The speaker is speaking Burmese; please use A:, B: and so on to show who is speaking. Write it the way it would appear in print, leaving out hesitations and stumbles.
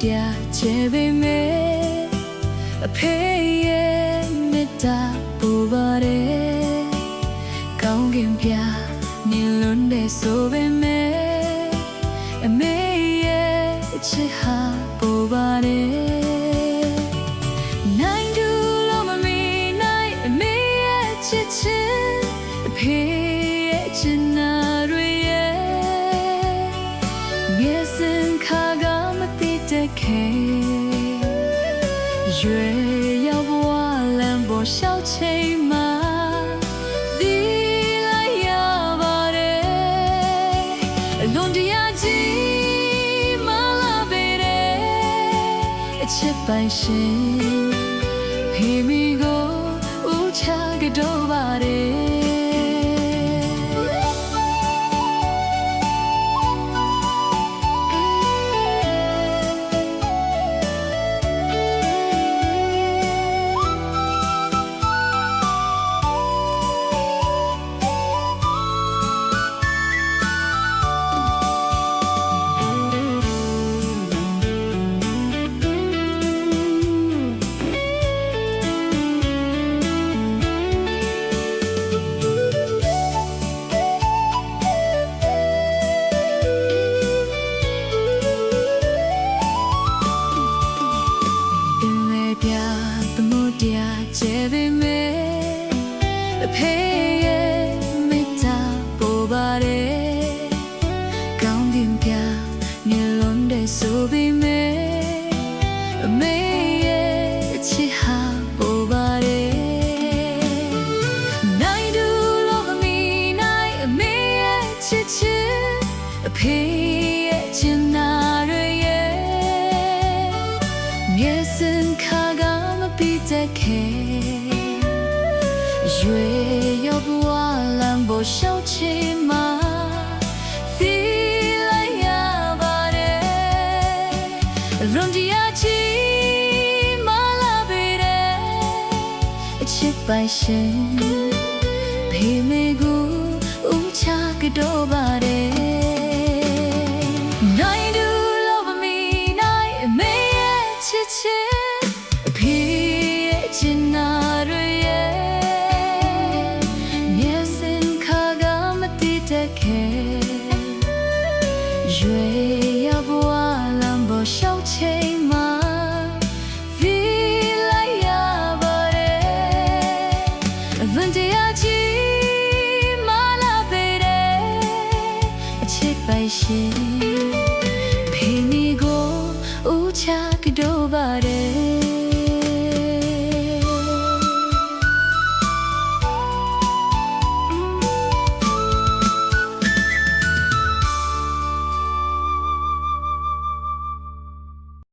A: ပြချေပေမဲ့အဖေရဲ့မေတ္တာပူပါတယ်ကောင်းကင်ပြနေလွန်တဲ့ဆိုပေမဲ့အမေရဲ့အချစ်ဟာပူပါတယ်နိုင်တူလို့မမီနိုင်အမေရဲ့ချစ်ချစ်အဖေရဲ့ချစ်နာတွေရဲ့ငယ်စဉ်ခါကမသိတဲ့ခေရွယ်ရောက်ဘဝလမ်းပေါ်ရှောက်ချိန်မှာဒီလိုက်ရပါတယ်အလွန်တရာကြီးမလာပေတဲ့အချစ်ပိုင်ရှင်ဖေမီကိုဦးချကတော့ပါတယ်ချေပေမဲ့အဖေရဲ့မေတ္တာပို့ပါတယ်ကောင်းကင်ပြနေလွန်တဲ့ဆိုပေမဲ့အမေရဲ့အချစ်ဟာပို့ပါတယ်နိုင်တူလို့မီနိုင်အမေရဲ့ချစ်ချစ်အဖေရဲ့ချစ်နာတွေရဲ့မျက်စင်ခါကမပြီးတဲ့ခေရွယ်ရောက်ဘဝလမ်းပေါ်ရှောက်ချိန်မှာဒီလိုက်ရပါတယ်ရုံဒီယာချီမလာပေတဲ့အချစ်ပိုင်ရှင်ဖေမေကိုဦးချကတော့ပါတယ်နိုင်တူလို့မမီနိုင်အမေရဲ့ချစ်ချစ်အဖေရဲ့ချစ်နာတွေရဲ့ရွယ်ရောက်ဘဝလမ်းပေါ်ရှောက်ချိန်မှာဒီလိုက်ရပါတယ်အဝန်တရားကြီးမလာပေတဲ့အချစ်ပိုင်ရှင်ဖေမီကိုဦးချကတော့ပါတယ်